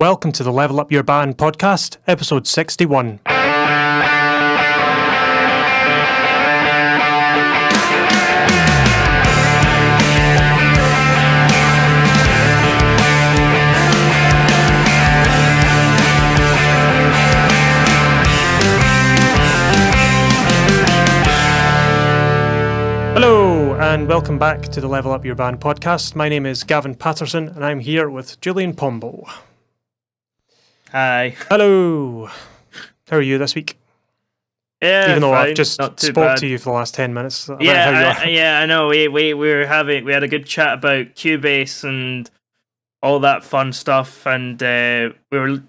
Welcome to the Level Up Your Band podcast, episode 61. Hello, and welcome back to the Level Up Your Band podcast. My name is Gavin Patterson, and I'm here with Julian Pombo. Hi. Hello. How are you this week? Yeah, even though fine. I've just spoke to you for the last 10 minutes. I know. We had a good chat about Cubase and all that fun stuff, and we were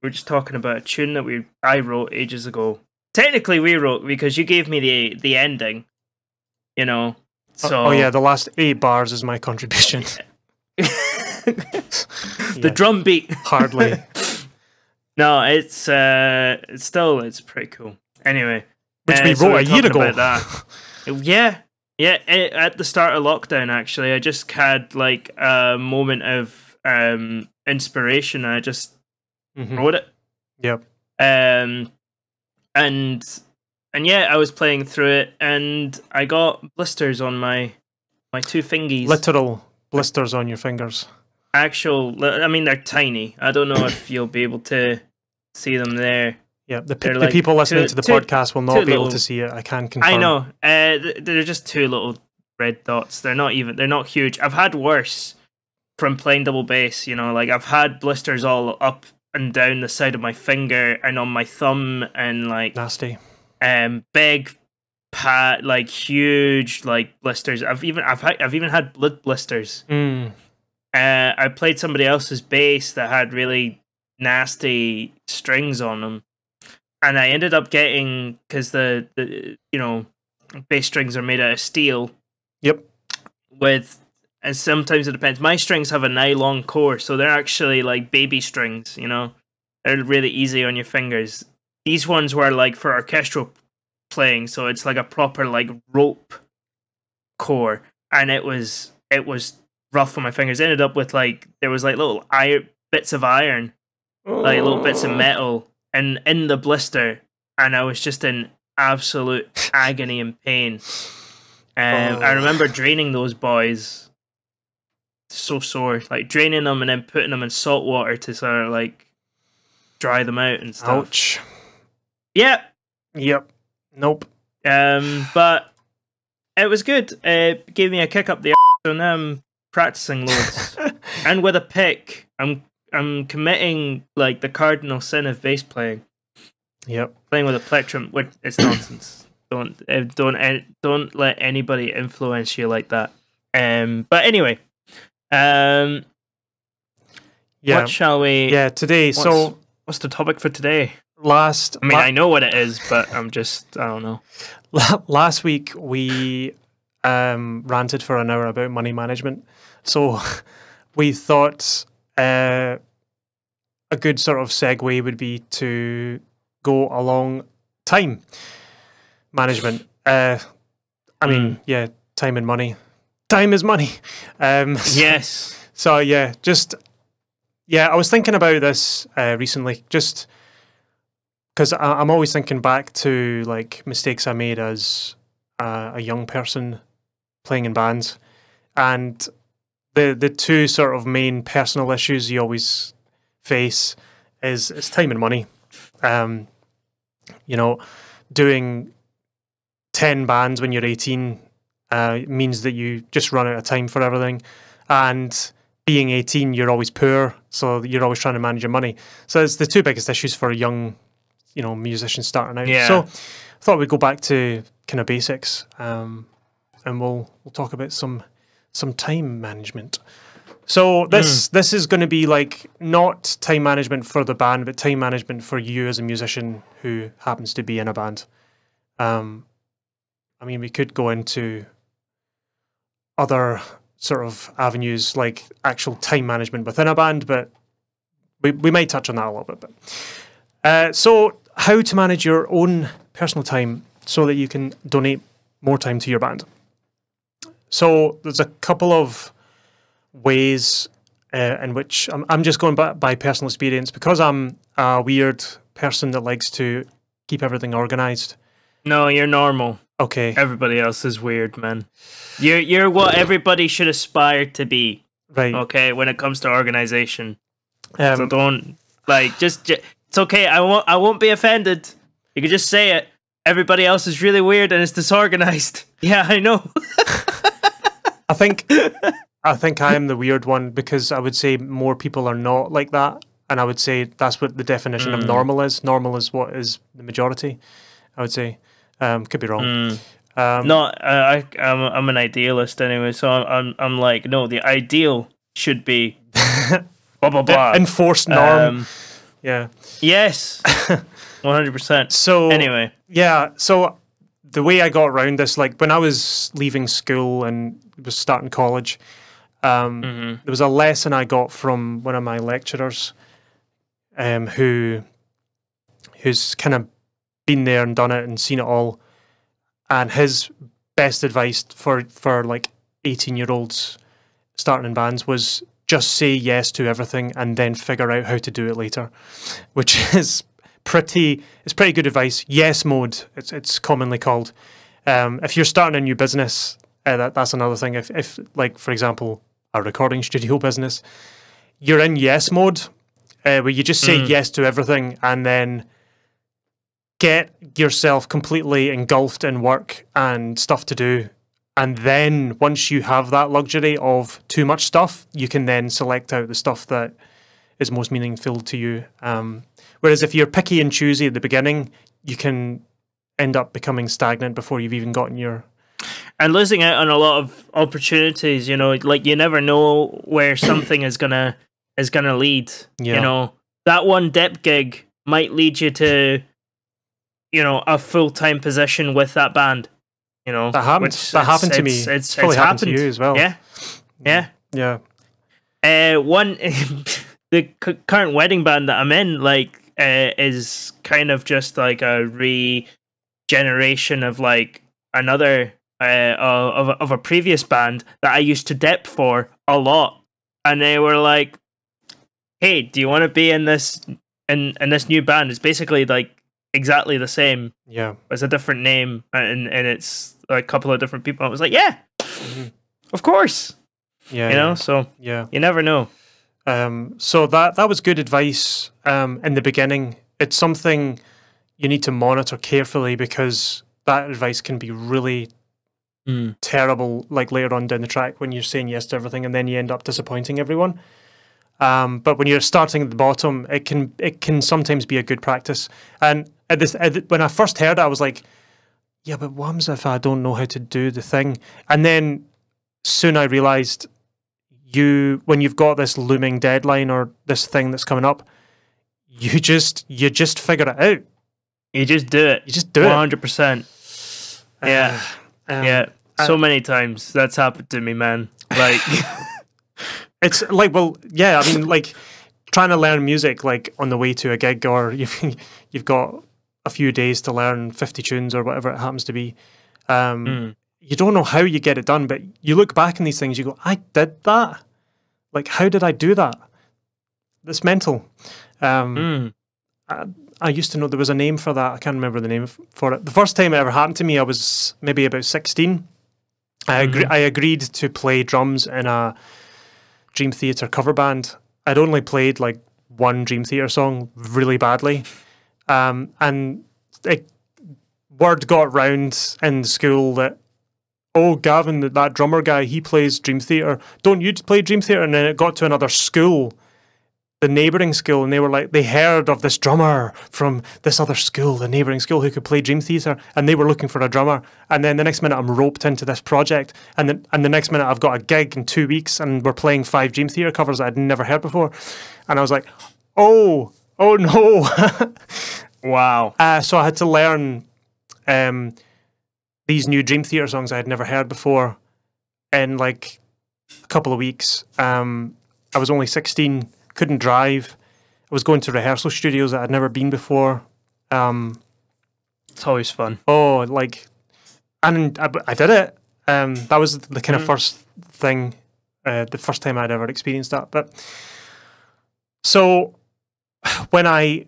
just talking about a tune that I wrote ages ago. Technically, we wrote because you gave me the ending. You know. So the last 8 bars is my contribution. The drum beat. Hardly. No, it's pretty cool. Anyway, which we wrote a year ago. Yeah, at the start of lockdown, actually, I just had like a moment of inspiration. And I just wrote it. Yep. And yeah, I was playing through it, and I got blisters on my 2 fingies. Literal blisters on your fingers. They're tiny. I don't know if you'll be able to see them there. Yeah, the people listening to the podcast will not be able to see it. I can confirm. I know. They're just 2 little red dots. They're not huge. I've had worse from playing double bass. You know, like I've had blisters all up and down the side of my finger and on my thumb, and like nasty. Big like huge like blisters. I've even had blood blisters. I played somebody else's bass that had really nasty strings on them, and I ended up getting, because the bass strings are made out of steel. Yep. And sometimes it depends. My strings have a nylon core, so they're actually like baby strings. You know, they're really easy on your fingers. These ones were like for orchestral playing, so it's like a proper like rope core, and it was rough on my fingers. It ended up with like there was like little bits of iron, like little bits of metal, and in the blister, and I was just in absolute agony and pain. I remember draining those boys, so sore, like draining them and then putting them in salt water to sort of like dry them out and stuff. Ouch. Yep. Nope. But it was good. It gave me a kick up the arse, so now I'm practicing loads. And with a pick, I'm committing like the cardinal sin of bass playing. Yep. Playing with a plectrum, which it's nonsense. Don't let anybody influence you like that. But anyway, yeah. What shall we? Yeah, today. What's the topic for today? I know what it is, but I don't know. Last week we ranted for an hour about money management, so we thought a good sort of segue would be to go along time management. Time and money. Time is money. Yes. So I was thinking about this recently, just because I'm always thinking back to like mistakes I made as a young person playing in bands, and the 2 sort of main personal issues you always face is time and money. Doing 10 bands when you're 18 means that you just run out of time for everything, and being 18 you're always poor, so you're always trying to manage your money. So it's the 2 biggest issues for a young musicians starting out. Yeah. So I thought we'd go back to kind of basics, and we'll talk about some time management. So this is going to be like not time management for the band, but time management for you as a musician who happens to be in a band. We could go into other sort of avenues like actual time management within a band, but we might touch on that a little bit. So how to manage your own personal time so that you can donate more time to your band. So there's a couple of ways in which I'm just going by personal experience because I'm a weird person that likes to keep everything organized. No, you're normal. Okay. Everybody else is weird, man. You're what everybody should aspire to be. Right. Okay, when it comes to organization. So don't just it's okay. I won't be offended. You can just say it. Everybody else is really weird and it's disorganized. Yeah, I know. I think I am the weird one because I would say more people are not like that, and I would say that's what the definition of normal is. Normal is what is the majority. I would say. Could be wrong. No, I'm an idealist anyway, so I'm like, no, the ideal should be blah blah blah. Enforced norm. Yeah. Yes. 100%. So anyway, yeah. So the way I got around this, like when I was leaving school and was starting college, there was a lesson I got from one of my lecturers, who's kind of been there and done it and seen it all, and his best advice for like 18-year-olds starting in bands was just say yes to everything and then figure out how to do it later, which is pretty good advice. Yes mode, it's commonly called. If you're starting a new business, that's another thing. If like for example a recording studio business, you're in yes mode, where you just say yes to everything and then get yourself completely engulfed in work and stuff to do. And then once you have that luxury of too much stuff, you can then select out the stuff that is most meaningful to you. Whereas if you're picky and choosy at the beginning, you can end up becoming stagnant before you've even gotten your... And losing out on a lot of opportunities, you know, like you never know where something is gonna lead. Yeah. You know, that one dep gig might lead you to, you know, a full-time position with that band, you know. That happened to me. It's probably happened to happened. you as well. Yeah. Yeah. The current wedding band that I'm in, like, is kind of just like a regeneration of like another of a previous band that I used to dep for a lot, and they were like, "Hey, do you want to be in this new band?" It's basically like exactly the same. Yeah. It's a different name and it's a couple of different people. I was like, yeah, of course. Yeah. You know, so yeah. You never know. So that was good advice in the beginning. It's something you need to monitor carefully because that advice can be really terrible, like later on down the track when you're saying yes to everything and then you end up disappointing everyone. But when you're starting at the bottom, it can sometimes be a good practice. And when I first heard it, I was like, yeah, but what happens if I don't know how to do the thing? And then soon I realized when you've got this looming deadline or this thing that's coming up, you just figure it out. You just do it. You just do 100%. Yeah. Yeah. So many times that's happened to me, man. Like... It's like, well, yeah, I mean, like trying to learn music like on the way to a gig, or you've got a few days to learn 50 tunes or whatever it happens to be. You don't know how you get it done, but you look back on these things, you go, I did that? Like, how did I do that? That's mental. I used to know there was a name for that. I can't remember the name for it. The first time it ever happened to me, I was maybe about 16. I agreed to play drums in a Dream Theater cover band. I'd only played like one Dream Theater song really badly, and word got round in the school that, oh, Gavin, that drummer guy, he plays Dream Theater. Don't you play Dream Theater? And then it got to another school, the neighbouring school, and they were like, they heard of this drummer from this other school, the neighbouring school, who could play Dream Theater, and they were looking for a drummer. And then the next minute I'm roped into this project, and the next minute I've got a gig in 2 weeks and we're playing 5 Dream Theater covers that I'd never heard before. And I was like, oh no. Wow. So I had to learn these new Dream Theater songs I had never heard before in like a couple of weeks. I was only 16, couldn't drive. I was going to rehearsal studios that I'd never been before. It's always fun. Oh, like, and I did it. That was the kind of first thing the first time I'd ever experienced that. But so when I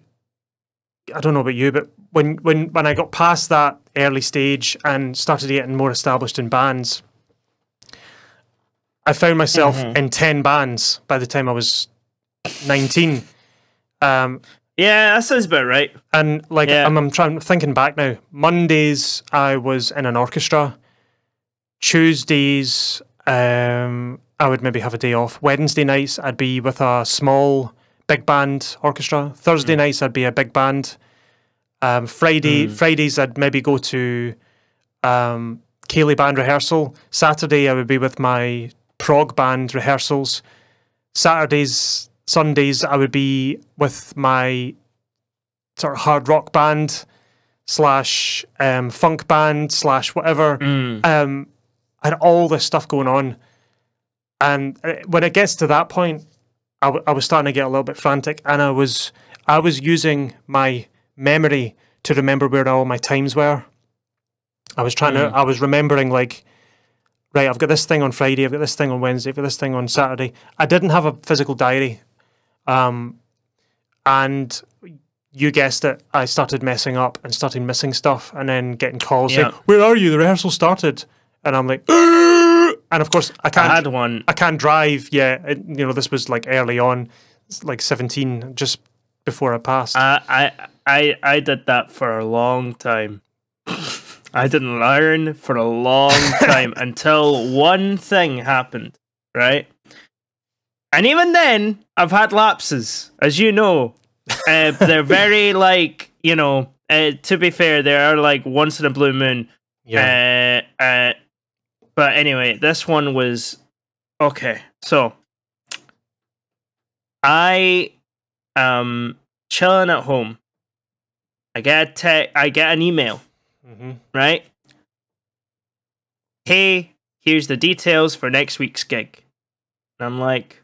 don't know about you, but when I got past that early stage and started getting more established in bands, I found myself in 10 bands by the time I was 19. Yeah, that sounds about right. And like I'm thinking back now. Mondays I was in an orchestra. Tuesdays I would maybe have a day off. Wednesday nights I'd be with a small big band orchestra. Thursday nights I'd be a big band. Fridays I'd maybe go to Ceilidh band rehearsal. Saturday I would be with my prog band rehearsals. Sundays I would be with my sort of hard rock band / funk band / whatever. I had all this stuff going on, and when it gets to that point, I was starting to get a little bit frantic, and I was using my memory to remember where all my times were. I was remembering, like, right, I've got this thing on Friday, I've got this thing on Wednesday, I've got this thing on Saturday. I didn't have a physical diary. And you guessed it, I started messing up and started missing stuff and then getting calls saying, "Where are you? The rehearsal started." And I'm like, "Arr!" And of course I can't drive yet. You know, this was like early on, like 17, just before I passed. I did that for a long time. I didn't learn for a long time until one thing happened, right? And even then, I've had lapses, as you know. They're very, like, you know, to be fair, they are like once in a blue moon. Yeah. But anyway, this one was okay. So I am chilling at home. I get an email, right? Hey, here's the details for next week's gig. And I'm like,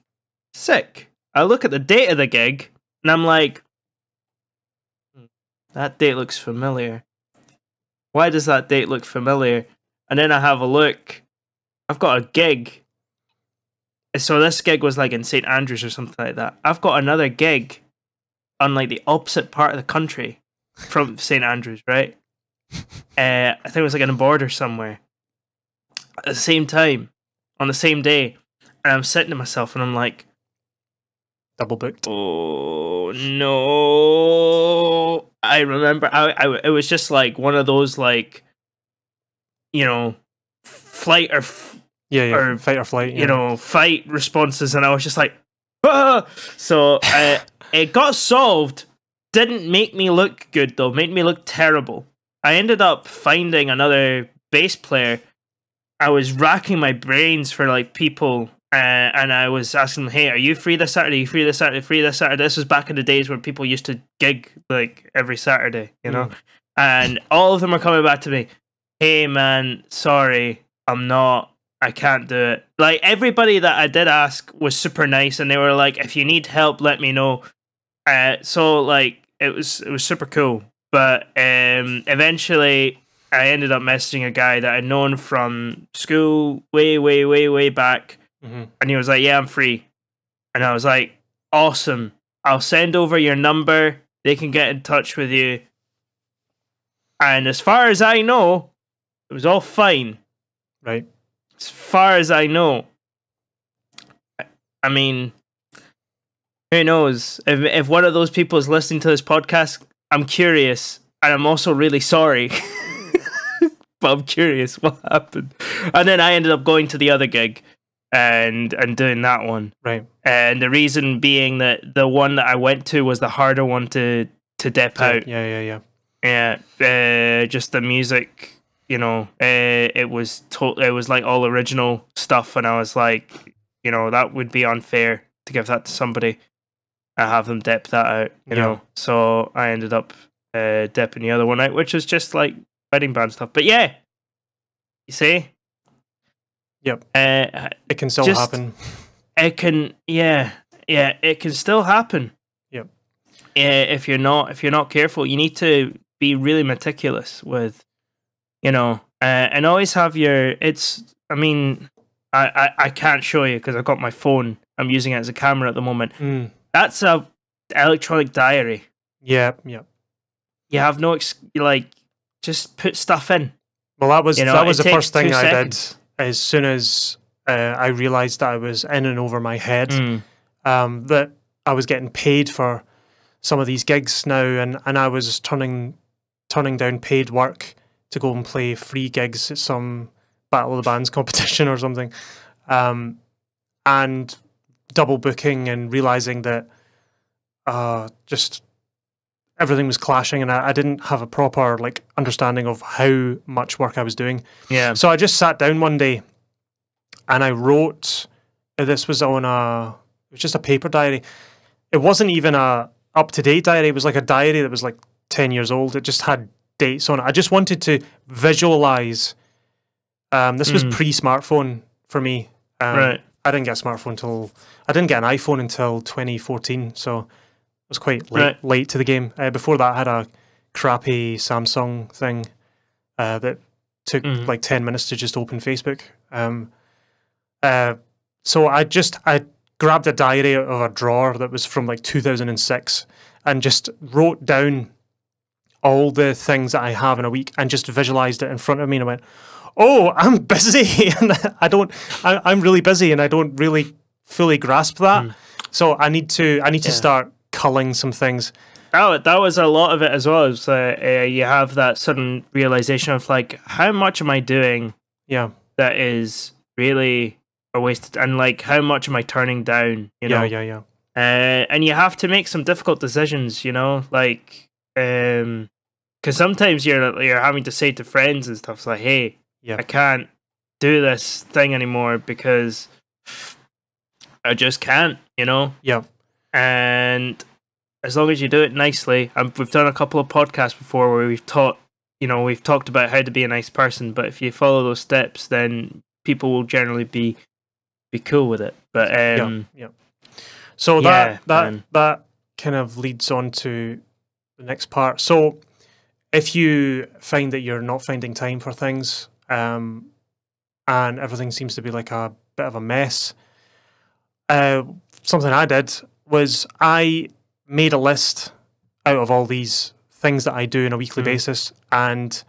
sick. I look at the date of the gig, and I'm like, that date looks familiar. Why does that date look familiar? And then I have a look. I've got a gig. So this gig was like in St. Andrews or something like that. I've got another gig on like the opposite part of the country from St. Andrews, right? I think it was like in a border somewhere. At the same time, on the same day. And I'm sitting to myself and I'm like, double booked. Oh no! I remember, it was just like one of those, like, you know, flight or or fight or flight, you know, fight responses, and I was just like, ah! So it got solved. Didn't make me look good though. Made me look terrible. I ended up finding another bass player. I was racking my brains for like people. And I was asking them, hey, are you free this Saturday? Are you free this Saturday? Free this Saturday? This was back in the days where people used to gig like every Saturday, you know? And all of them are coming back to me, hey man, sorry, I can't do it. Like, everybody that I did ask was super nice, and they were like, if you need help, let me know. So like it was super cool. But eventually I ended up messaging a guy that I'd known from school way back. And he was like, yeah, I'm free. And I was like, awesome. I'll send over your number. They can get in touch with you. And as far as I know, it was all fine. Right. As far as I know. I mean, who knows? If one of those people is listening to this podcast, I'm curious. And I'm also really sorry. But I'm curious what happened. And then I ended up going to the other gig. And doing that one, right? And the reason being that the one that I went to was the harder one to dip out. Yeah. Just the music, you know, it was like all original stuff, and I was like, you know, that would be unfair to give that to somebody and have them dip that out, you know. So I ended up dipping the other one out, which was just like wedding band stuff. But yeah, you see. Yep. It can still happen. It can, it can still happen. Yep. If you're not careful, you need to be really meticulous with, you know, and always have your. I mean, I can't show you because I've got my phone. I'm using it as a camera at the moment. That's a electronic diary. Yeah, yeah. You have no like, just put stuff in. Well, that was the first thing I did. As soon as I realized that I was in and over my head, that I was getting paid for some of these gigs now, and I was turning down paid work to go and play free gigs at some Battle of the Bands competition or something, and double booking and realizing that just everything was clashing, and I didn't have a proper like understanding of how much work I was doing. Yeah. So I just sat down one day and I wrote. This was on it was just a paper diary. It wasn't even a up-to-date diary. It was like a diary that was like 10 years old. It just had dates on it. I just wanted to visualize. This was pre-smartphone for me. Right. I didn't get a smartphone I didn't get an iPhone until 2014. So it was quite late to the game. Before that, I had a crappy Samsung thing that took like 10 minutes to just open Facebook. So I grabbed a diary out of a drawer that was from like 2006 and just wrote down all the things that I have in a week and just visualized it in front of me, and I went, oh, I'm busy. And I'm really busy, and I don't really fully grasp that. So I need to start culling some things. Oh, that was a lot of it as well. Is you have that sudden realization of like, how much am I doing? Yeah, that is really a waste, and like, how much am I turning down? You know, yeah. And you have to make some difficult decisions. You know, like, because sometimes you're having to say to friends and stuff like, hey, I can't do this thing anymore because I just can't, you know? Yeah. And as long as you do it nicely, we've done a couple of podcasts before where we've talked about how to be a nice person, but if you follow those steps, then people will generally be cool with it. But yeah. So that kind of leads on to the next part. So if you find that you're not finding time for things, and everything seems to be like a bit of a mess, something I did was I made a list out of all these things that I do on a weekly basis and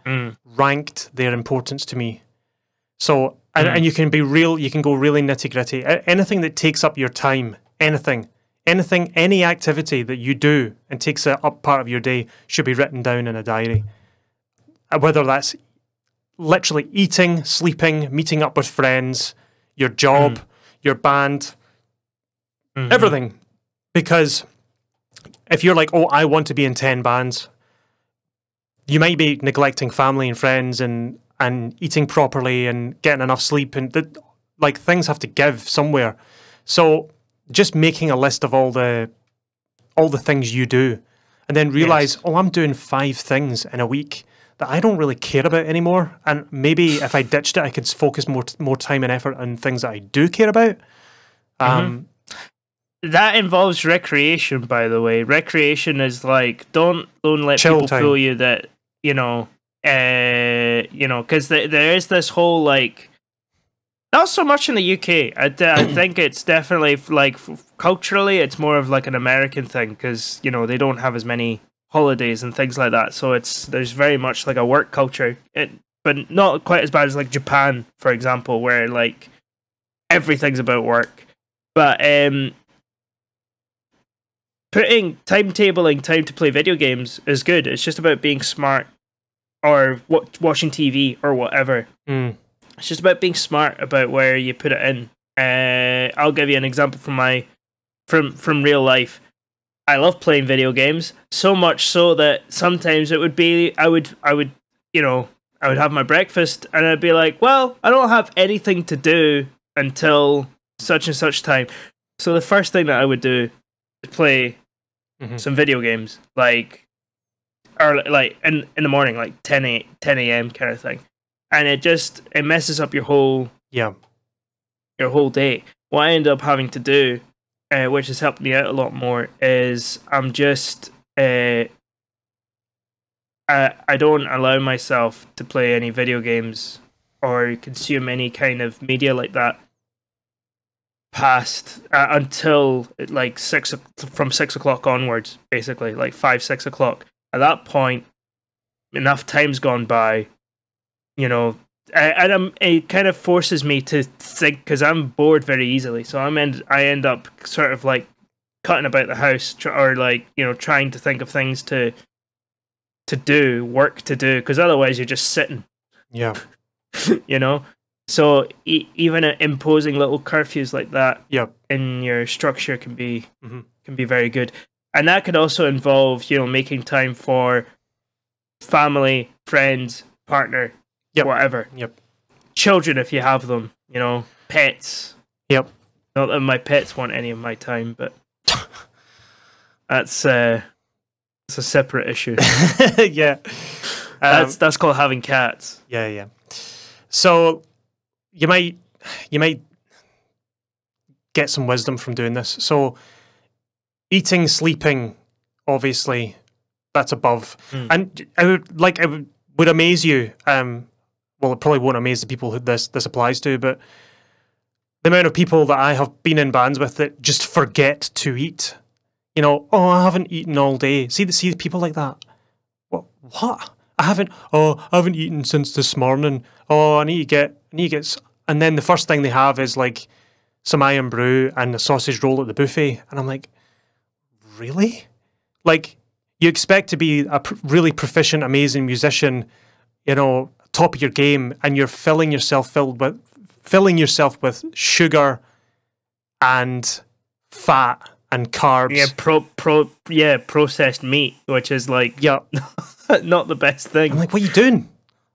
ranked their importance to me. So, and you can go really nitty gritty. Anything that takes up your time, anything, any activity that you do and takes up part of your day should be written down in a diary. Whether that's literally eating, sleeping, meeting up with friends, your job, your band, everything. Because if you're like, oh, I want to be in 10 bands, you might be neglecting family and friends and eating properly and getting enough sleep, and like things have to give somewhere. So just making a list of all the things you do, and then realize, oh, I'm doing 5 things in a week that I don't really care about anymore. And maybe if I ditched it, I could focus more time and effort on things that I do care about. That involves recreation, by the way. Recreation is like, don't let people fool you that, because there is this whole like, not so much in the UK. I think it's definitely like culturally, it's more of like an American thing because they don't have as many holidays and things like that. So there's very much like a work culture, but not quite as bad as like Japan, for example, where like everything's about work. But timetabling time to play video games is good. It's just about being smart, or watching TV or whatever. It's just about being smart about where you put it in. I'll give you an example from real life. I love playing video games, so much so that sometimes it would be I would have my breakfast and I'd be like, well, I don't have anything to do until such and such time. So the first thing that I would do is play some video games, like in the morning, like 10 a.m. kind of thing, and it messes up your whole day. What I end up having to do, which has helped me out a lot more, is I'm just I don't allow myself to play any video games or consume any kind of media like that past until like from 6 o'clock onwards, basically like 5, 6 o'clock. At that point, enough time's gone by, you know, and it kind of forces me to think because I'm bored very easily. So I end up sort of like cutting about the house or like, you know, trying to think of things to do, work to do, because otherwise you're just sitting. Yeah. You know. So even imposing little curfews like that Yep. in your structure can be very good, and that could also involve, you know, making time for family, friends, partner, whatever. Yep. Children if you have them, you know, pets. Yep. Not that my pets want any of my time, but that's a separate issue. Yeah. That's called having cats. Yeah. So you might get some wisdom from doing this. So eating, sleeping, obviously, that's above. And it would amaze you. Well, it probably won't amaze the people who this applies to, but the amount of people that I have been in bands with that just forget to eat. You know, oh, I haven't eaten all day. See people like that. What? I haven't eaten since this morning. Oh, I need to get, and then the first thing they have is like some iron brew and a sausage roll at the buffet, and I'm like, really? Like, you expect to be a really proficient, amazing musician, you know, top of your game, and you're filling yourself with sugar and fat and carbs. Yeah, processed meat, which is like not the best thing. I'm like, what are you doing?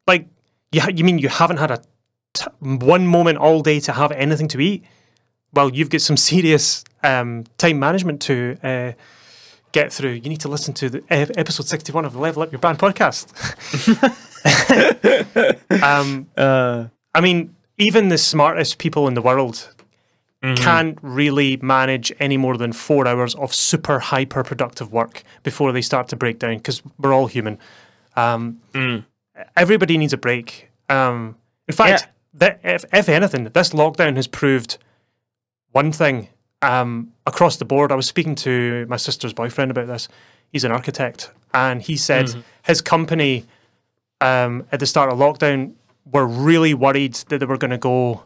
Like, you mean you haven't had one moment all day to have anything to eat? Well, you've got some serious time management to get through. You need to listen to the episode 61 of the Level Up Your Band podcast. I mean, even the smartest people in the world can't really manage any more than 4 hours of super hyper productive work before they start to break down, because we're all human. Everybody needs a break. In fact, if anything, this lockdown has proved one thing across the board. I was speaking to my sister's boyfriend about this. He's an architect, and he said his company at the start of lockdown were really worried that they were going to go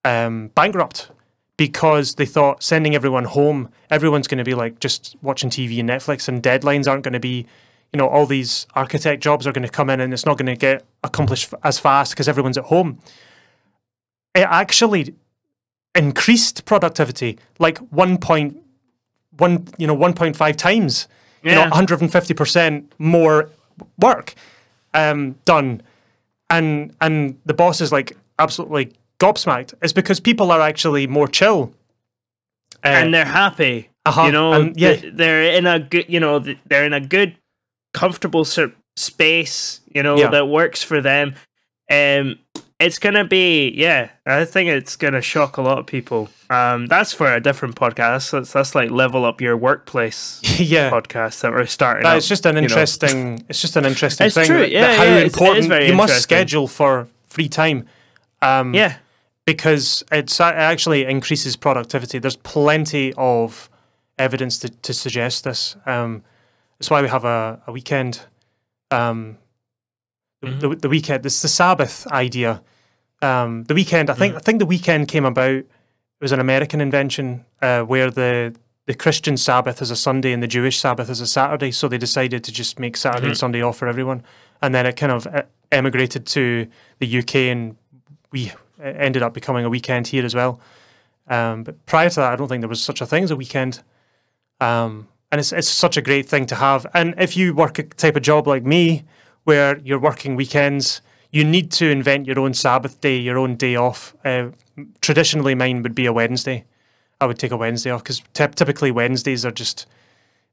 bankrupt, because they thought sending everyone home, everyone's going to be like just watching TV and Netflix, and deadlines aren't going to be, you know, all these architect jobs are going to come in and it's not going to get accomplished as fast because everyone's at home. It actually increased productivity like 1.5 times, you know, 150% more work done, and the boss is like absolutely gobsmacked. It's because people are actually more chill, and they're happy. You know, they're in a good, you know, they're in a good, comfortable space, you know, that works for them. It's gonna be, I think it's gonna shock a lot of people. That's for a different podcast. That's like Level Up Your Workplace podcast that we're starting. It's just an interesting. It's just an interesting it's thing. True. How important you must schedule for free time. Because it actually increases productivity. There's plenty of evidence to suggest this. That's why we have a weekend. The weekend. This is the Sabbath idea. The weekend. I think the weekend came about. It was an American invention where the Christian Sabbath is a Sunday and the Jewish Sabbath is a Saturday. So they decided to just make Saturday and Sunday off for everyone, and then it kind of emigrated to the UK, and we ended up becoming a weekend here as well. But prior to that, I don't think there was such a thing as a weekend. And it's such a great thing to have. And if you work a type of job like me, where you're working weekends, you need to invent your own Sabbath day, your own day off. Traditionally, mine would be a Wednesday. I would take a Wednesday off because typically Wednesdays are just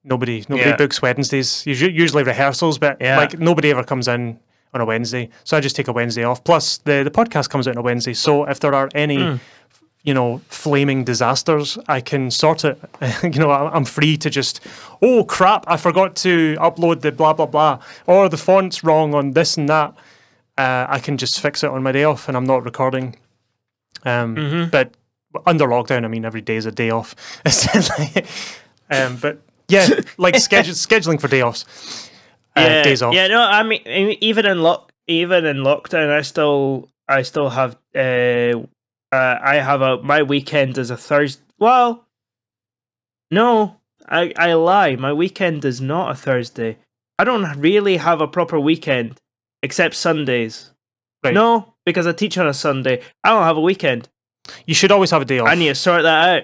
nobody books Wednesdays. Usually rehearsals, but like nobody ever comes in on a Wednesday. So I just take a Wednesday off. Plus the podcast comes out on a Wednesday. So if there are any you know, flaming disasters, I can sort it. You know, I'm free to just, oh crap, I forgot to upload the blah blah blah, or the font's wrong on this and that. I can just fix it on my day off, and I'm not recording. But under lockdown, I mean, every day is a day off. But yeah, like scheduling for day offs, days off. Yeah, no, I mean, even in lockdown, I still have my weekend is a Thursday. Well, no, I lie. My weekend is not a Thursday. I don't really have a proper weekend except Sundays. Right. No, because I teach on a Sunday. I don't have a weekend. You should always have a day off. I need to sort that out.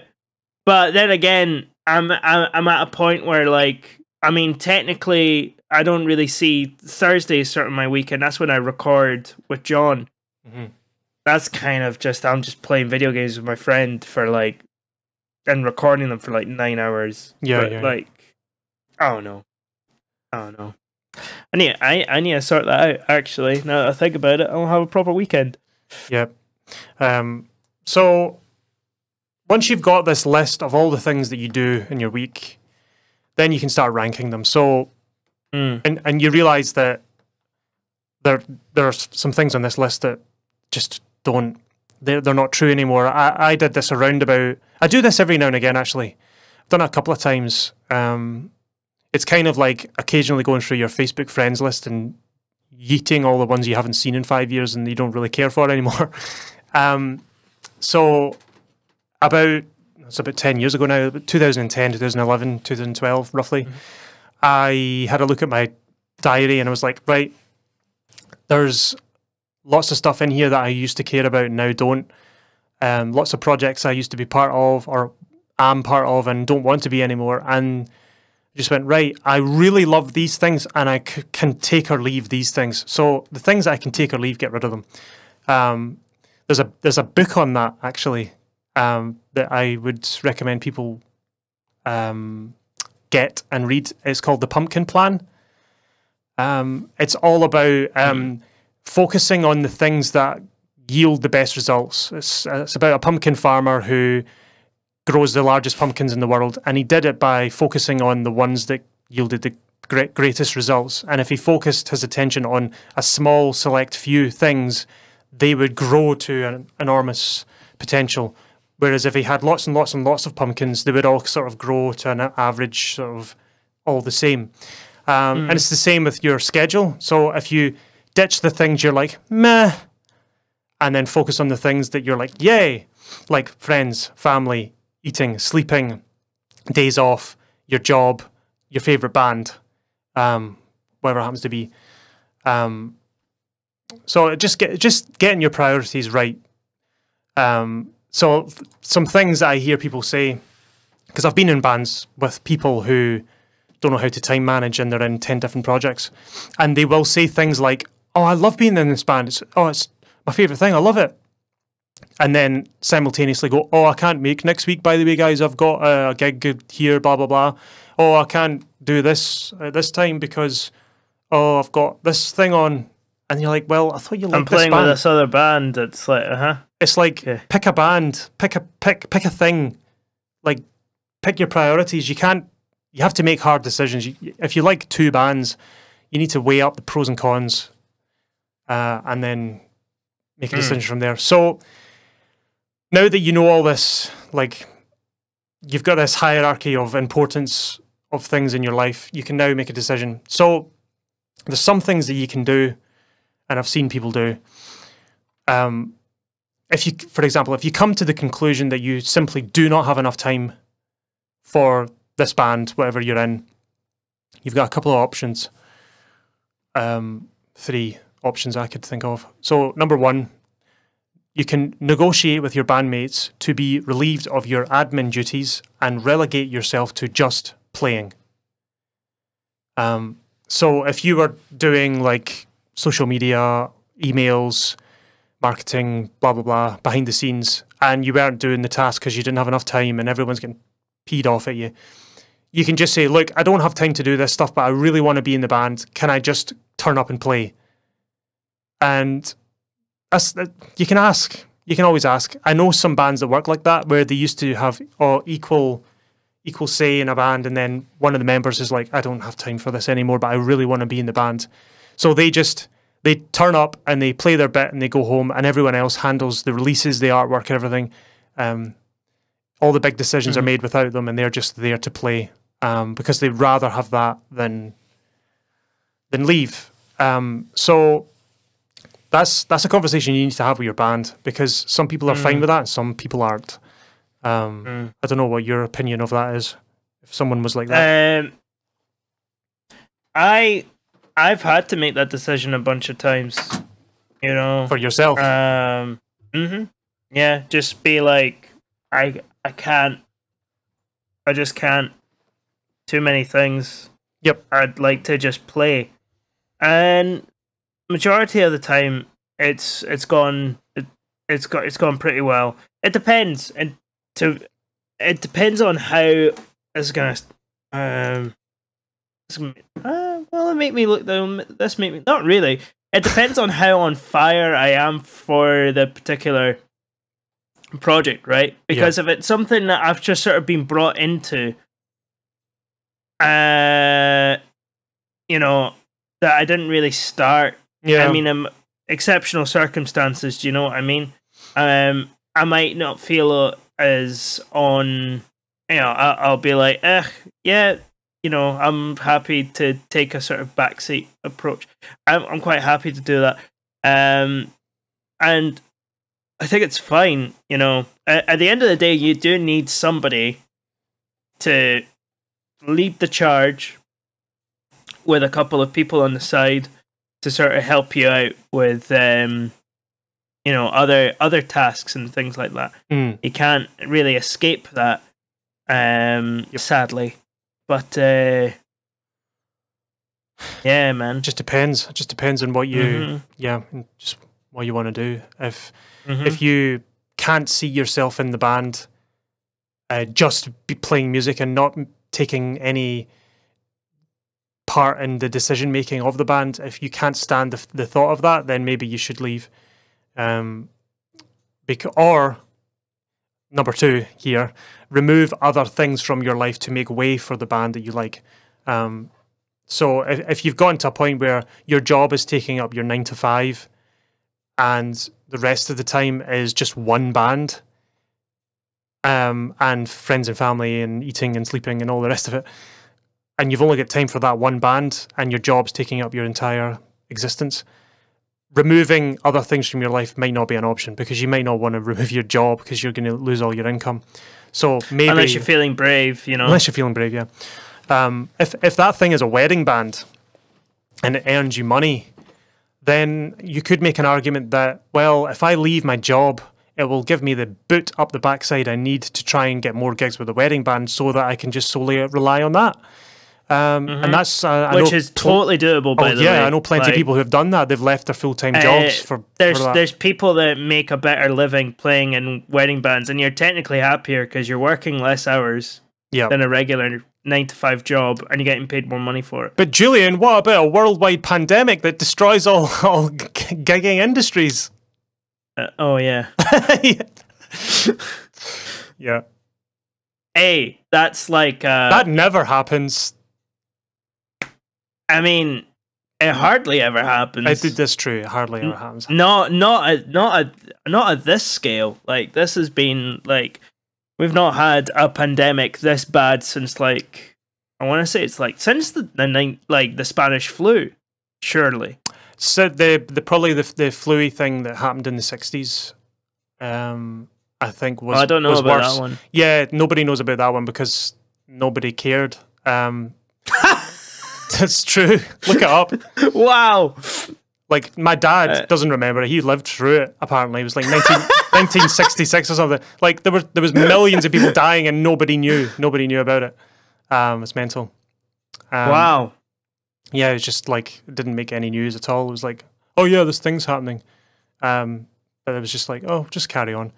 But then again, I'm at a point where, like, I mean, technically, I don't really see Thursdays sort of my weekend. That's when I record with John. Mm-hmm. That's kind of just, I'm just playing video games with my friend for like, and recording them for like 9 hours. Yeah, but, like, I don't know. I need to sort that out. Actually, now that I think about it, I'll have a proper weekend. Yeah. So once you've got this list of all the things that you do in your week, then you can start ranking them. So, and you realize that there are some things on this list that just they're not true anymore. I did this I do this every now and again, actually. I've done it a couple of times. It's kind of like occasionally going through your Facebook friends list and yeeting all the ones you haven't seen in 5 years and you don't really care for anymore. So it's about 10 years ago now, 2010, 2011, 2012, roughly, I had a look at my diary and I was like, right, there's lots of stuff in here that I used to care about and now don't. Lots of projects I used to be part of or am part of and don't want to be anymore. And I just went, right, I really love these things and I can take or leave these things. So the things that I can take or leave, get rid of them. There's a book on that, actually, that I would recommend people get and read. It's called The Pumpkin Plan. It's all about focusing on the things that yield the best results. It's about a pumpkin farmer who grows the largest pumpkins in the world, and he did it by focusing on the ones that yielded the greatest results. And if he focused his attention on a small select few things, they would grow to an enormous potential. Whereas if he had lots and lots and lots of pumpkins, they would all sort of grow to an average, sort of all the same. And it's the same with your schedule. So if you ditch the things you're like, meh, and then focus on the things that you're like, yay, like friends, family, eating, sleeping, days off, your job, your favorite band, whatever it happens to be. So just getting your priorities right. So some things that I hear people say, because I've been in bands with people who don't know how to time manage and they're in 10 different projects, and they will say things like, oh, I love being in this band. It's my favorite thing. I love it. And then simultaneously go, oh, I can't make next week, by the way, guys. I've got a gig here, blah, blah, blah. Oh, I can't do this at this time because, oh, I've got this thing on. And you're like, well, I thought you liked this band. I'm playing with this other band. It's like, It's like, pick a band, pick a thing. Like, pick your priorities. You have to make hard decisions. If you like two bands, you need to weigh up the pros and cons and then make a decision from there. So now that you know all this, like, you've got this hierarchy of importance of things in your life, you can now make a decision. So there's some things that you can do, and I've seen people do. For example, if you come to the conclusion that you simply do not have enough time for this band, whatever you're in, you've got a couple of options. 3 options I could think of. So number 1, you can negotiate with your bandmates to be relieved of your admin duties and relegate yourself to just playing. So if you were doing like social media, emails, marketing, blah, blah, blah, behind the scenes, and you weren't doing the task because you didn't have enough time and everyone's getting peed off at you, you can just say, look, I don't have time to do this stuff, but I really want to be in the band. Can I just turn up and play? And you can ask. You can always ask. I know some bands that work like that, where they used to have equal say in a band, and then one of the members is like, I don't have time for this anymore, but I really want to be in the band. So they turn up and they play their bit and they go home, and everyone else handles the releases, the artwork, everything. all the big decisions are made without them, and they're just there to play, because they'd rather have that than leave. So that's a conversation you need to have with your band, because some people are fine with that and some people aren't. I don't know what your opinion of that is. If someone was like that, I've had to make that decision a bunch of times. You know, for yourself. Yeah, just be like, I just can't. Too many things. Yep. I'd like to just play, and majority of the time, it's gone pretty well. It depends, and it depends on how it's gonna. Well, it make me look though. This make me not really. It depends on how on fire I am for the particular project, right? Because if it's something that I've just sort of been brought into, you know, that I didn't really start. Yeah. I mean, exceptional circumstances. Do you know what I mean? I might not feel as on. You know, I'll be like, yeah. You know, I'm happy to take a sort of backseat approach. I'm quite happy to do that. And I think it's fine, you know. At the end of the day, you do need somebody to lead the charge with a couple of people on the side to sort of help you out with, you know, other tasks and things like that. You can't really escape that, sadly. But yeah, man. Just depends. It just depends on what you, just what you want to do. If you can't see yourself in the band, just be playing music and not taking any part in the decision making of the band. If you can't stand the thought of that, then maybe you should leave. Or number 2 here, remove other things from your life to make way for the band that you like. So if you've gotten to a point where your job is taking up your 9 to 5 and the rest of the time is just one band, and friends and family and eating and sleeping and all the rest of it, and you've only got time for that one band and your job's taking up your entire existence, removing other things from your life might not be an option, because you might not want to remove your job because you're going to lose all your income. So maybe, unless you're feeling brave, you know. Unless you're feeling brave, yeah. If that thing is a wedding band and it earns you money, then you could make an argument that, well, if I leave my job, it will give me the boot up the backside I need to try and get more gigs with the wedding band, so that I can just solely rely on that. And that's which is totally doable, by the way. Yeah, I know plenty of people who have done that. They've left their full-time jobs for that. There's people that make a better living playing in wedding bands, and you're technically happier because you're working less hours than a regular 9 to 5 job, and you're getting paid more money for it. But Julian, what about a worldwide pandemic that destroys all gigging industries? Oh yeah. Yeah. Hey, that's like that never happens. I mean, it hardly ever happens. That's true. It hardly ever happens. Not at this scale. Like, this has been like, we've not had a pandemic this bad since, like, I want to say it's like since the Spanish flu, surely. So probably the flu thing that happened in the 60s, I think was. I don't know about worse. that one. Yeah, nobody knows about that one because nobody cared. That's true. Look it up. Wow. Like, my dad doesn't remember it. He lived through it, apparently. It was like 1966 or something. Like, there was millions of people dying and nobody knew. Nobody knew about it. It's mental. Wow. Yeah, it was just like, it didn't make any news at all. It was like, oh yeah, this thing's happening. But it was just like, oh, just carry on.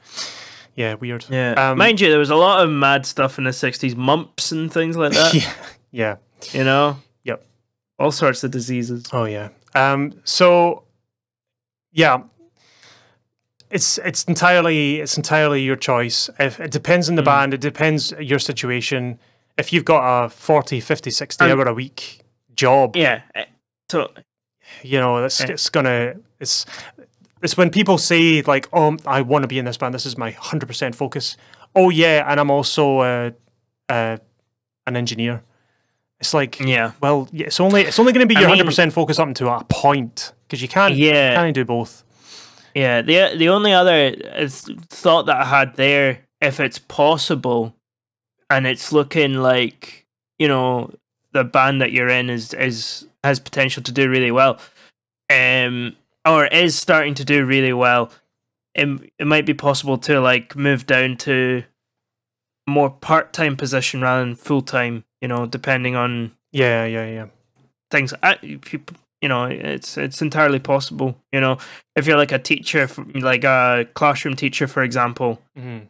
Yeah, weird. Yeah. Mind you, there was a lot of mad stuff in the 60s, mumps and things like that. Yeah. You know? Yep. All sorts of diseases. Oh yeah. So yeah, it's entirely your choice. If it depends on the band, it depends your situation. If you've got a 40, 50, 60 hour a week job, yeah, you know, it's when people say like, oh, I want to be in this band, this is my 100% focus. oh yeah, and I'm also an engineer. It's like, Yeah. well, yeah, it's only going to be I your mean- 100% focus up to a point, because you can't do both. Yeah, the only other thought that I had there, if it's possible, and it's looking like, you know, the band that you're in has potential to do really well, or is starting to do really well, it might be possible to like move down to a more part-time position rather than full-time, you know, depending on Yeah. things. You know, it's entirely possible. You know, if you're like a teacher, like a classroom teacher, for example, you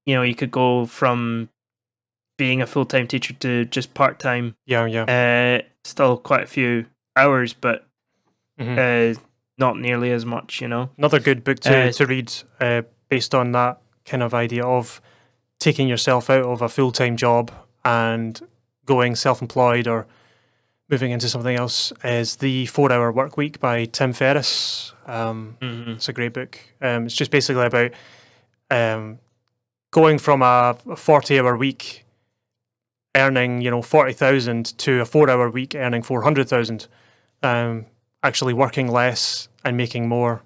know, you could go from being a full-time teacher to just part-time. Yeah. Still quite a few hours, but not nearly as much. You know, Another good book to read based on that kind of idea of taking yourself out of a full-time job and going self-employed or moving into something else is The 4-Hour Work Week by Tim Ferriss. It's a great book. It's just basically about going from a 40-hour week earning, you know, 40,000 to a 4-hour week earning 400,000. Actually working less and making more.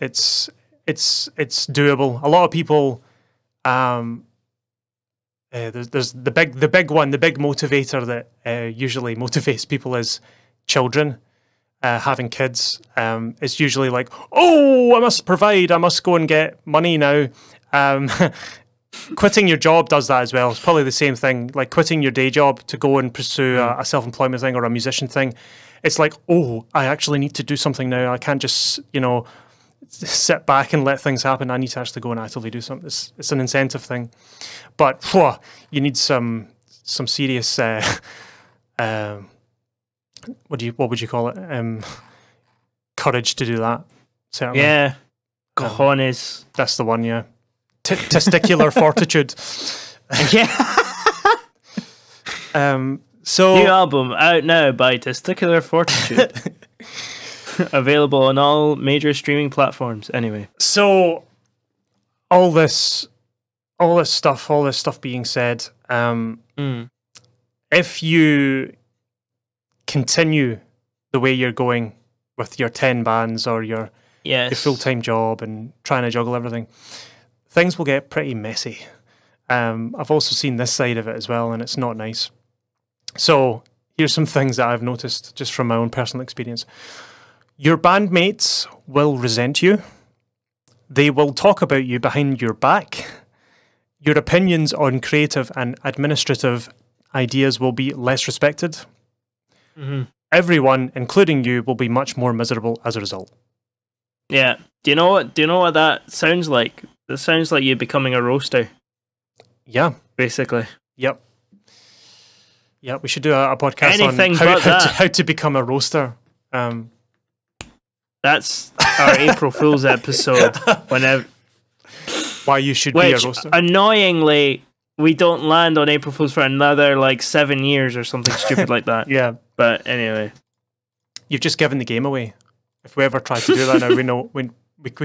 It's doable. A lot of people. There's the big motivator that usually motivates people is children, having kids. It's usually like, oh, I must provide, I must go and get money now. Quitting your job does that as well. It's probably the same thing, like quitting your day job to go and pursue a self-employment thing or a musician thing. It's like, oh, I actually need to do something now. I can't just, you know, sit back and let things happen. I need to actually go and actively do something. It's an incentive thing, but you need some serious what would you call it? Courage to do that. Certainly. Yeah, cojones. That's the one. Yeah, testicular fortitude. Yeah. So new album out now by Testicular Fortitude. Available on all major streaming platforms. Anyway, so all this stuff being said, if you continue the way you're going with your 10 bands or your full-time job and trying to juggle everything, things will get pretty messy. I've also seen this side of it as well, and it's not nice. So here's some things that I've noticed just from my own personal experience. Your bandmates will resent you. They will talk about you behind your back. Your opinions on creative and administrative ideas will be less respected. Everyone, including you, will be much more miserable as a result. Yeah. Do you know what that sounds like? It sounds like you becoming a roaster. Yeah. Basically. Yep. Yeah, we should do a podcast Anything on but how to become a roaster. That's our April Fool's episode. Why you should be a roaster. Annoyingly, we don't land on April Fool's for another like 7 years or something stupid like that. Yeah. But anyway. You've just given the game away. If we ever try to do that now, we know we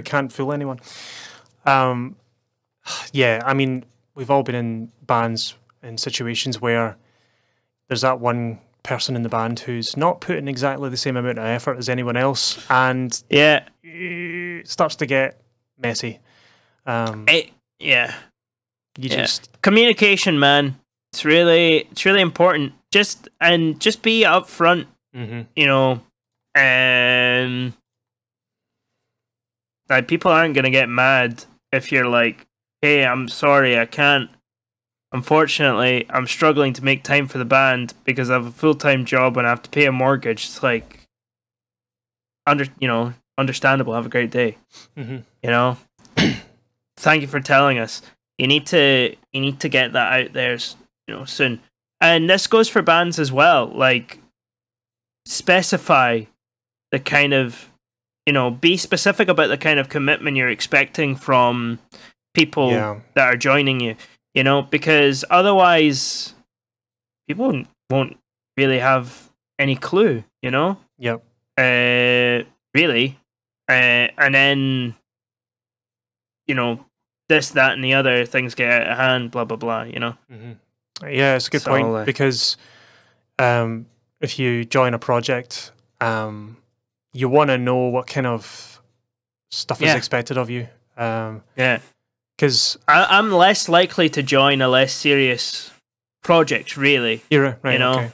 can't fool anyone. Yeah, I mean, we've all been in bands in situations where there's that one person in the band who's not putting exactly the same amount of effort as anyone else, and it starts to get messy. Just communication, man. It's really important. Just be upfront. You know, like people aren't gonna get mad if you're like, "Hey, I'm sorry, I can't. Unfortunately, I'm struggling to make time for the band because I have a full-time job and I have to pay a mortgage." It's like, understandable. Have a great day. You know, thank you for telling us. You need to get that out there, you know, soon. And this goes for bands as well. Like, specify the kind of, you know, be specific about the kind of commitment you're expecting from people that are joining you. You know, because otherwise, people won't really have any clue. You know. Yep. Really, and then, you know, this, that, and the other things get out of hand, blah blah blah. Yeah, it's a good point because if you join a project, you want to know what kind of stuff is expected of you. Because I'm less likely to join a less serious project, really. You're right. Okay.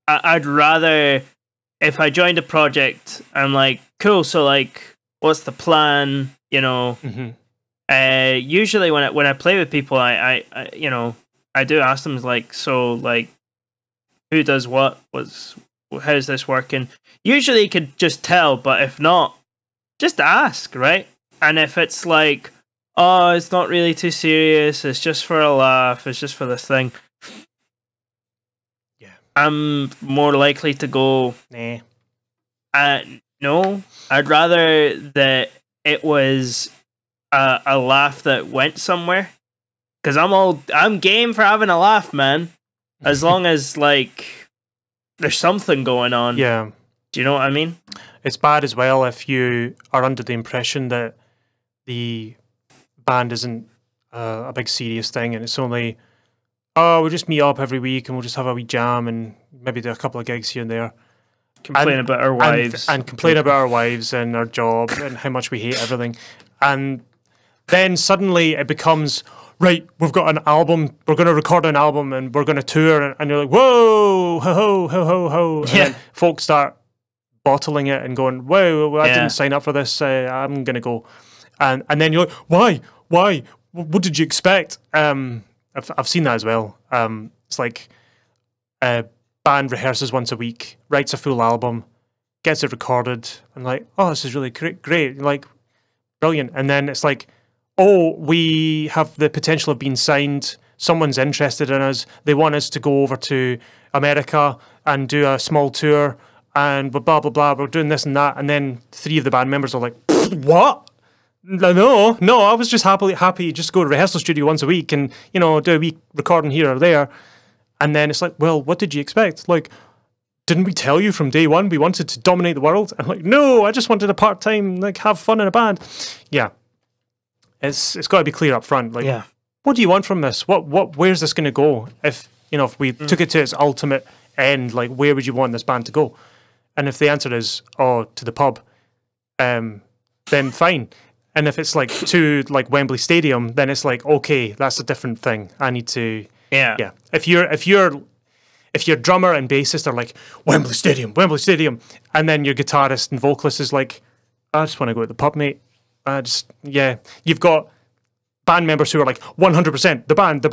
I'd rather, if I joined a project, I'm like, cool, so like, what's the plan? Usually when I play with people, I do ask them like, so like, who does what? How's this working? Usually you could just tell, but if not, just ask, right? And if it's like, oh, it's not really too serious, it's just for a laugh, it's just for this thing, I'm more likely to go, nah. No, I'd rather that it was a laugh that went somewhere. Because I'm game for having a laugh, man. As long as like there's something going on. Yeah. Do you know what I mean? It's bad as well if you are under the impression that the band isn't a big serious thing, and it's only, oh, we'll just meet up every week and we'll just have a wee jam and maybe do a couple of gigs here and there. Complain about our wives. And complain about our wives and our job and how much we hate everything. And then suddenly it becomes, right, we've got an album, we're going to record an album and we're going to tour. And you're like, whoa, ho, ho, ho, ho, ho. And then folks start bottling it and going, whoa, I didn't sign up for this. I'm going to go. And then you're like, why? What did you expect? I've seen that as well. It's like a band rehearses once a week, writes a full album, gets it recorded, and like, oh, this is really great, like, brilliant. And then it's like, oh, we have the potential of being signed. Someone's interested in us. They want us to go over to America and do a small tour, and blah, blah, blah. We're doing this and that. And then 3 of the band members are like, what? No, I was just happy just go to rehearsal studio once a week and, do a week recording here or there. And then it's like, well, what did you expect? Like, didn't we tell you from day one we wanted to dominate the world? And like, no, I just wanted a part-time, like, have fun in a band. Yeah. It's got to be clear up front. Like, what do you want from this? Where's this going to go? If we took it to its ultimate end, like, where would you want this band to go? And if the answer is, to the pub, then fine. And if it's like to like Wembley Stadium, then it's like, okay, that's a different thing. I need to, yeah. If your drummer and bassist are like Wembley Stadium, and then your guitarist and vocalist is like, I just want to go to the pub, mate. You've got band members who are like 100% the band,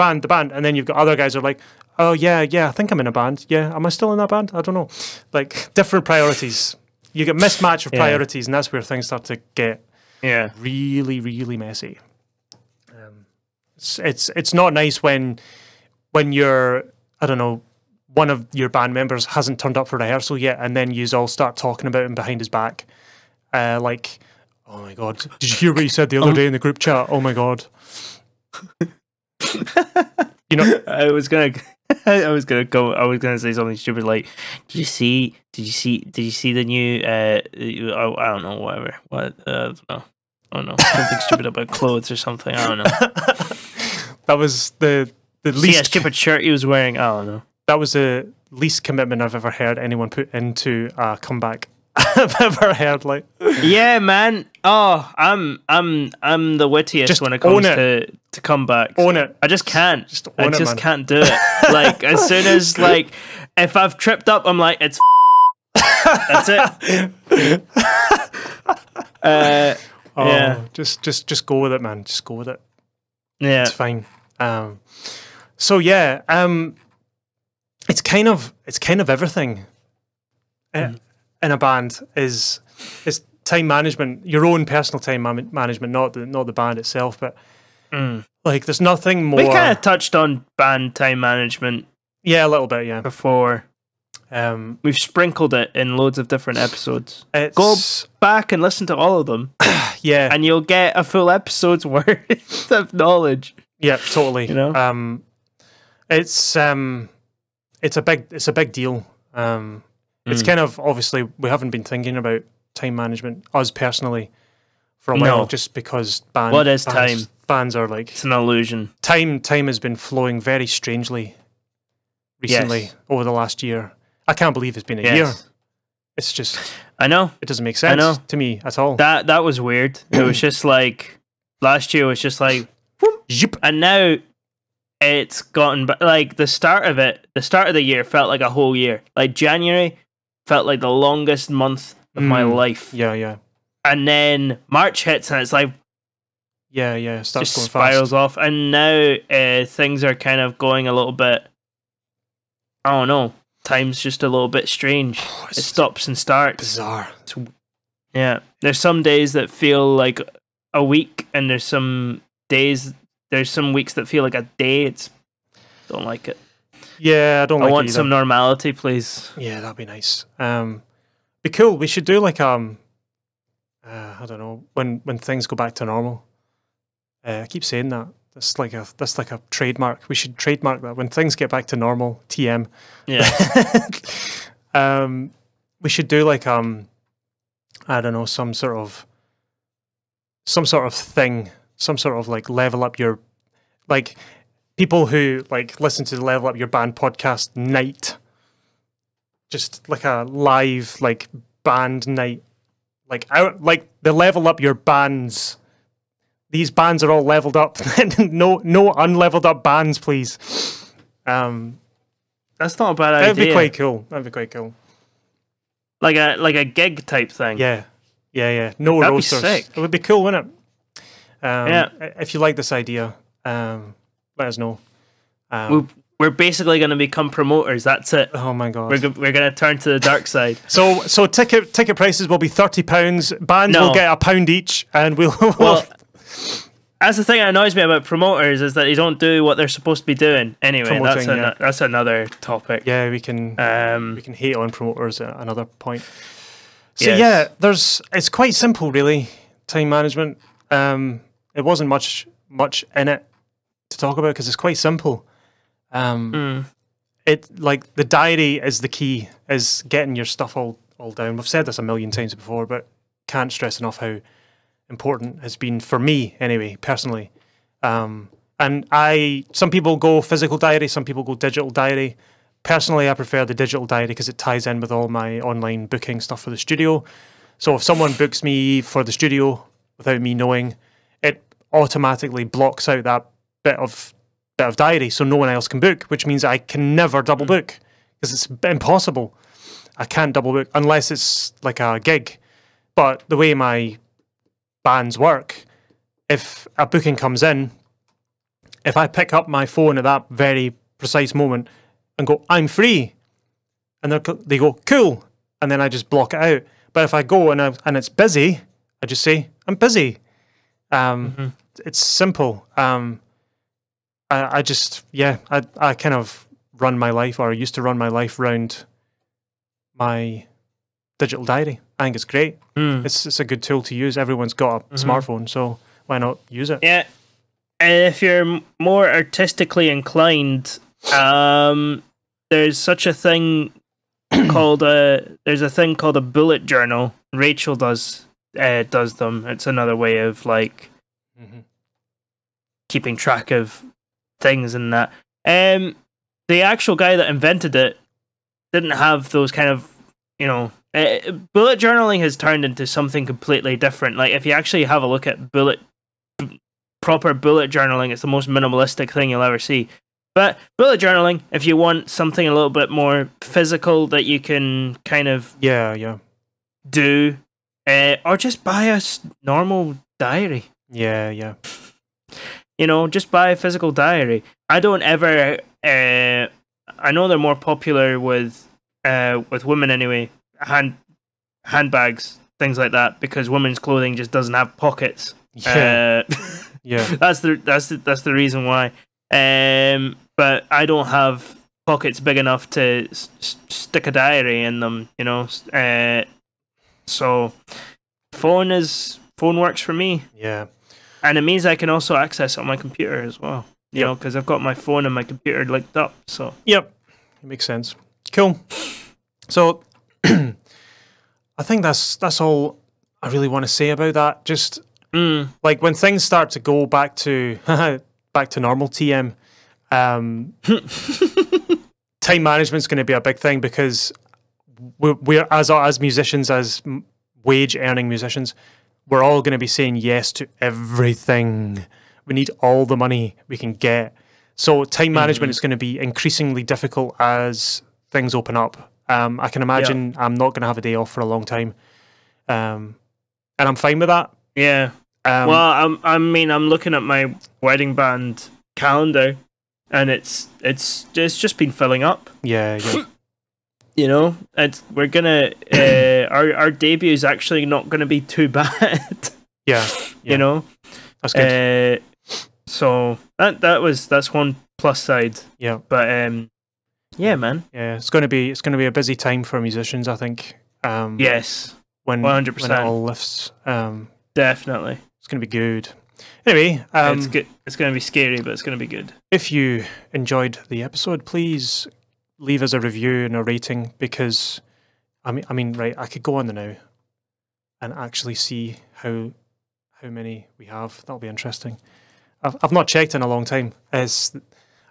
and then you've got other guys who are like, oh yeah, I think I'm in a band. Yeah, am I still in that band? I don't know. Like, different priorities. You get mismatch of priorities, and that's where things start to get really, really messy. It's not nice when you're, I don't know, one of your band members hasn't turned up for rehearsal yet, and then you all start talking about him behind his back, like, oh my god, did you hear what you said the other day in the group chat? Oh my god. I was gonna say something stupid like, did you see the new I don't know, whatever, I don't know, something stupid about clothes or something, I don't know. That was the least stupid shirt he was wearing, I don't know. That was the least commitment I've ever heard anyone put into a comeback I've ever heard. Like, yeah, man. Oh, I'm the wittiest just when it comes to comeback. Own it. I just can't. I just can't do it. Like, as soon as, like, if I've tripped up, I'm like, it's that's it. Just go with it, man. Just go with it. Yeah, it's fine. So yeah, it's kind of everything. In a band is time management, your own personal time management, not the band itself, but like, there's nothing more. We kind of touched on band time management, a little bit, before. We've sprinkled it in loads of different episodes. Go back and listen to all of them, and you'll get a full episode's worth of knowledge. Yeah, totally. It's a big deal. It's kind of, obviously, we haven't been thinking about time management, us personally, for a while, just because What is time? bands are like It's an illusion. Time has been flowing very strangely recently over the last year. I can't believe it's been a year. It's just I know. It doesn't make sense to me at all. That was weird. It was just like last year was just like whoop, and now it's gotten like the start of the year felt like a whole year. Like January felt like the longest month of my life. Yeah. And then March hits and it's like it starts just going spirals fast. off. And now things are kind of going a little bit, I don't know, time's just a little bit strange. It stops and starts. Bizarre. Yeah. There's some days that feel like a week, and there's some weeks that feel like a day. Don't like it. Yeah, I don't like it. I want some normality, please. Yeah, that'd be nice. Be cool. We should do like I don't know, when things go back to normal. I keep saying that. That's like a trademark. We should trademark that. When things get back to normal, TM. Yeah. We should do like I don't know, some sort of thing, some sort of like level up your, like people who like listen to the Level Up Your Band podcast night. Just like a live like band night. Like the Level Up Your Bands. These bands are all leveled up. no unleveled up bands, please. That's not a bad idea. That'd be quite cool. Like a gig type thing. Yeah. No That'd roasters. be sick. It would be cool, wouldn't it? Yeah. If you like this idea, let us know. We're basically going to become promoters. That's it. Oh my god. We're going to turn to the dark side. So ticket prices will be £30. Bands will get £1 each, and we'll. Well, that's the thing that annoys me about promoters, is that they don't do what they're supposed to be doing. Anyway, that's another topic. Yeah, we can hate on promoters at another point. So yes. It's quite simple really, time management. It wasn't much in it to talk about because it's quite simple. It like the diary is the key, is getting your stuff all down. We've said this a million times before, but can't stress enough how important has been for me anyway, personally. And some people go physical diary, some people go digital diary. Personally, I prefer the digital diary because it ties in with all my online booking stuff for the studio. So if someone books me for the studio without me knowing, it automatically blocks out that bit of diary, so no one else can book, which means I can never double book because it's impossible. I can't double book unless it's like a gig. But the way my bands work, if a booking comes in, if I pick up my phone at that very precise moment and go, I'm free, and they go, cool, and then I just block it out. But if I go and it's busy, I just say, I'm busy. It's simple. I kind of run my life, or I used to run my life around my digital diary. I think it's great. It's a good tool to use. Everyone's got a smartphone, so why not use it? Yeah. If you're more artistically inclined, there's such a thing called a bullet journal. Rachel does them. It's another way of like keeping track of things and that. The actual guy that invented it didn't have those kind of, bullet journaling has turned into something completely different. Like if you actually have a look at proper bullet journaling, it's the most minimalistic thing you'll ever see. But bullet journaling, if you want something a little bit more physical that you can kind of do, or just buy a normal diary. Yeah. Just buy a physical diary. I don't ever. I know they're more popular with women anyway. Handbags, things like that, because women's clothing just doesn't have pockets. Yeah. That's the reason why. But I don't have pockets big enough to stick a diary in them. So phone works for me. Yeah. And it means I can also access it on my computer as well. You know, because I've got my phone and my computer linked up. So it makes sense. Cool. So I think that's all I really want to say about that. Just Like when things start to go back to normal TM, time management's going to be a big thing, because we're as musicians, as wage earning musicians, we're all going to be saying yes to everything. We need all the money we can get. So time management is going to be increasingly difficult as things open up. I can imagine I'm not going to have a day off for a long time, and I'm fine with that. Yeah. Well, I'm looking at my wedding band calendar, and it's just been filling up. Yeah. You know, we're gonna our debut is actually not gonna be too bad. Yeah. You know, that's good. So that's one plus side. Yeah. But yeah, man. Yeah, it's going to be a busy time for musicians, I think. Yes. When 100%. When it all lifts. Definitely. It's going to be good. Anyway, it's good. It's going to be scary, but it's going to be good. If you enjoyed the episode, please leave us a review and a rating, because I mean, right, I could go on the now and actually see how many we have. That'll be interesting. I've not checked in a long time. I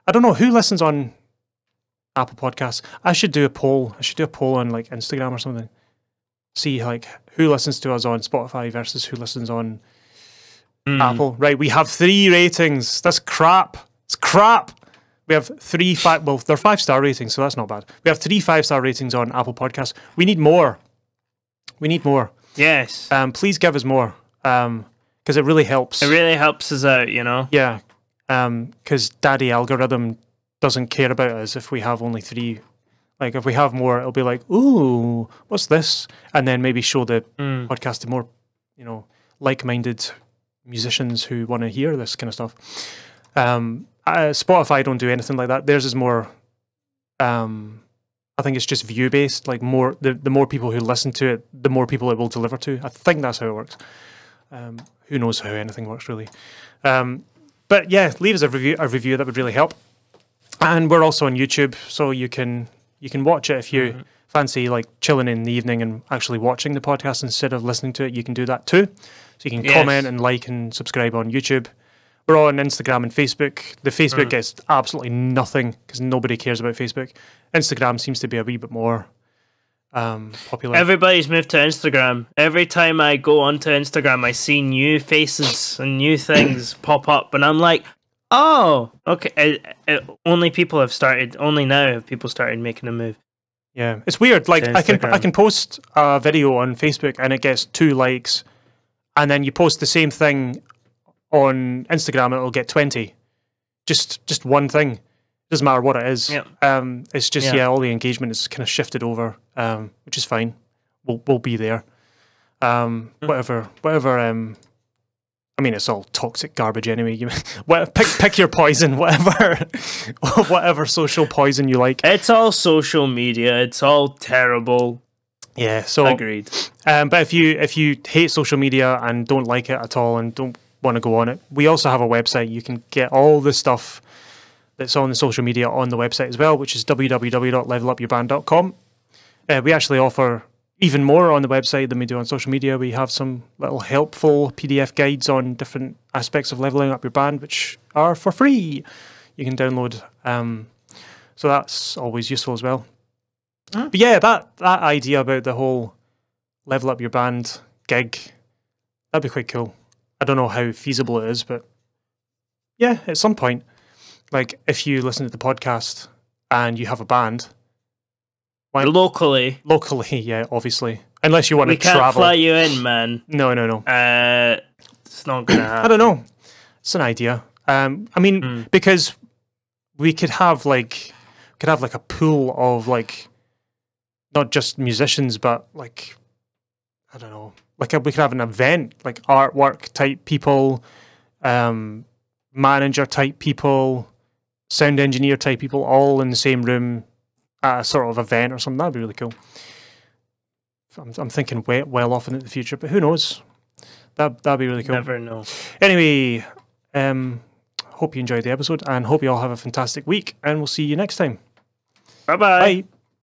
don't know who listens on Apple Podcasts. I should do a poll. I should do a poll on like Instagram or something. See like who listens to us on Spotify versus who listens on Apple. Right, we have 3 ratings. That's crap. It's crap. We have 3 5. Well, they're 5-star ratings, so that's not bad. We have 3 5-star ratings on Apple Podcasts. We need more. We need more. Yes. Please give us more. Because it really helps. It really helps us out, you know. Yeah. Because Daddy Algorithm doesn't care about us if we have only 3. Like if we have more, it'll be like, ooh, what's this? And then maybe show the podcast to more, you know, like-minded musicians who want to hear this kind of stuff. Spotify don't do anything like that. Theirs is more, I think it's just view-based. Like more, the more people who listen to it, the more people it will deliver to. I think that's how it works. Who knows how anything works really. But yeah, leave us a review. That would really help. And we're also on YouTube, so you can watch it if you fancy like chilling in the evening and actually watching the podcast instead of listening to it. You can do that too. So you can comment and like and subscribe on YouTube. We're on Instagram and Facebook. The Facebook gets absolutely nothing because nobody cares about Facebook. Instagram seems to be a wee bit more popular. Everybody's moved to Instagram. Every time I go onto Instagram, I see new faces and new things pop up, and I'm like, oh, okay. Only now have people started making a move. Yeah, it's weird. Like I can post a video on Facebook and it gets 2 likes, and then you post the same thing on Instagram and it'll get 20. Just one thing. Doesn't matter what it is. Yeah. It's just all the engagement is kind of shifted over, which is fine. We'll be there. Whatever. I mean, it's all toxic garbage anyway. Pick your poison. Whatever social poison you like. It's all social media. It's all terrible. Yeah. So agreed. But if you hate social media and don't like it at all and don't want to go on it, we also have a website. You can get all the stuff that's on the social media on the website as well, which is www.levelupyourband.com. We actually offer even more on the website than we do on social media. We have some little helpful PDF guides on different aspects of leveling up your band, which are for free. You can download. So that's always useful as well. But yeah, that idea about the whole level up your band gig, that'd be quite cool. I don't know how feasible it is, but yeah, at some point, like if you listen to the podcast and you have a band, locally, yeah, obviously, unless you want to travel. We can't fly you in, man. No. It's not gonna happen. I don't know. It's an idea. I mean, because we could have like a pool of like not just musicians, but like I don't know, like we could have an event, like artwork type people, manager type people, sound engineer type people, all in the same room at a sort of event or something. That'd be really cool. I'm thinking well off in the future, but who knows? That'd be really cool. Never know. Anyway, hope you enjoyed the episode and hope you all have a fantastic week, and we'll see you next time. Bye-bye. Bye.